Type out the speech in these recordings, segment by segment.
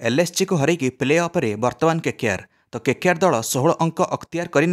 LSG को हरैकी play of रे वर्तमान केकेआर तो केकेआर दल 16 अंक अख्तियार कर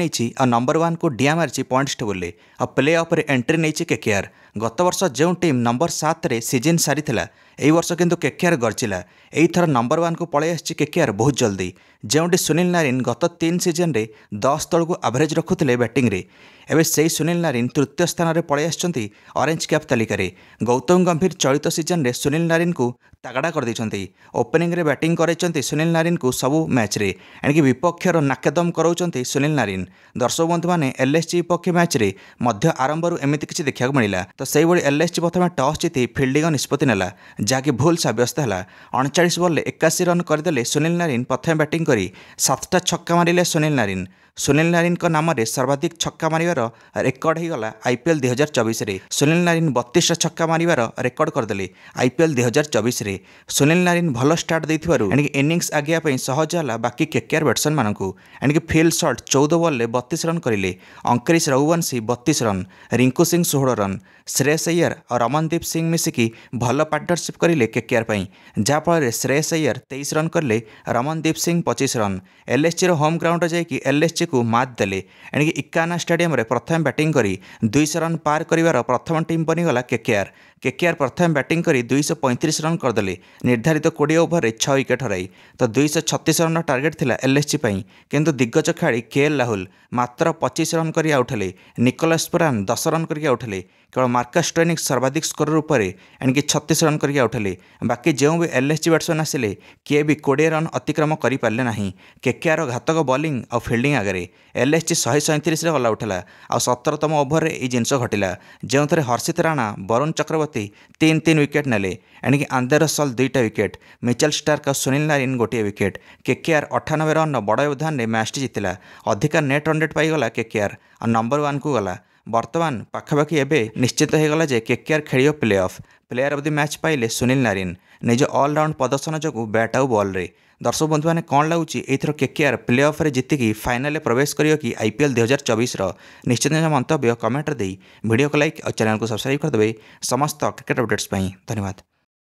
नंबर 1 को डिया मारी पॉइंट्स टेबुल और प्ले ऑफ रे एंट्री नहीं केकेआर। गत वर्ष जो टीम नंबर 7 रे सीजन सारी यही वर्ष किंतु केकेआर गर्जिला। यही थर नंबर 1 को पलि आसी केकेआर बहुत जल्दी जोटी सुनील नारिन गत 3 सीजन रे 10 तल को एवरेज रखुले बैटिंग रे। एवं से सुनील नारिन तृतीय स्थान में पलि आसी ऑरेंज कैप तालिकार। गौतम गंभीर चलित सीजन रे सुनील नारिन को तागड़ा कर देछंती। ओपनिंग रे बैटिंग कराइछंती सुनील नारिन को सबु मैच रे एणिक विपक्षर नाकेदम कराउछंती सुनील नारिन। दर्शक बंधु मैंने एलएसजी विपक्ष मैच रे मध्य आरंभ एमती किसी देखा मिला तो से एलएसजी प्रथम टॉस जीति फिल्डिंग निष्पत्ति नेला जहाँकि भूल सब्यस्त है। 39 बॉल 81 रन करदे सुनील नारिन प्रथम बैटिंग कर 7टा छक्का मारे सुनील नारिन। सुनील नारिन नाम रे सर्वाधिक छक्का मारिवार रेकर्ड होगला आईपीएल 2024 रे। सुनील नारिन 32 छक्का मारिवार रेकर्ड करदे आईपीएल 2024 रे। सुनील नारिन भल स्टार्ट देथिबारु एणिक इनिंग्स आगे सहज है बाकी केकेआर बैट्समैन मानकू। एणिक फिल शॉट 14 बॉल 32 रन करिले। अंकुरिश रघुवंशी 32 रन, रिंकू सिंह 16 रन, श्रेयस अय्यर और रमनदीप सिंह मिसिकी भल पार्टनरशिप करिले केकेआर पई जहाँफल श्रेयस अय्यर 23 रन करले, Ramandeep Singh 25 run. LSG home ground जाइए एलएसजी को मात देले एणिक इकाना स्टेडियम रे प्रथम बैटिंग करी 200 रन पार करिवार प्रथम टीम बनीगला केकेआर। केकेआर प्रथम बैटिंग करी 235 रन करदे निर्धारित 20 ओवर 6 विकेट हराई तो 236 रन टार्गेट थिला एलएसजी पई किंतु दिग्गज खेलाड़ी केएल राहुल मात्र 25 रन करी आउटले। निकोलस पुरान 10 रन करके आउटले। केवल मार्कस स्टोइनिस सर्वाधिक स्कोर उपर एणिक 36 रन करके आउटले। बाकी जो भी एलएसजी बैट्समैन आसिले किए भी 20 रन अतिक्रम कर पारे ना। केकेआर घातक बॉलिंग और फील्डिंग आगे एलएसजी 137 ऑल आउट है आ 17तम ओवर ये जिनस घटिला जो थे हर्षित राणा, वरुण चक्रवर्ती 3 विकेट नेले एणिक आंदर रसल 2टा विकेट, मिचेल स्टार्क और सुनील नारिन गोटे विकेट। केकेआर 98 रन बड़ व्यवधान में मैच जीतिला। अधिका नेट रन रेट पाईगला केकेआर और नंबर 1 को गला। वर्तमान पाखापाखि एवं निश्चित होगला जे केकेआर खेल play of. Player of the match पाइले सुनील नारिन निज ऑलराउंड प्रदर्शन जो बैट आउ बॉल रे। दर्शक बंधु मैंने कौन लगुच एथर केकेआर प्ले ऑफ रे जीतिकी फाइनल प्रवेश करियो कि आईपीएल 2024 निश्चित मंतव्य कमेंट दे वीडियो को लाइक और चैनल को सब्सक्राइब करदे। समस्त क्रिकेट अपडेट्स धन्यवाद।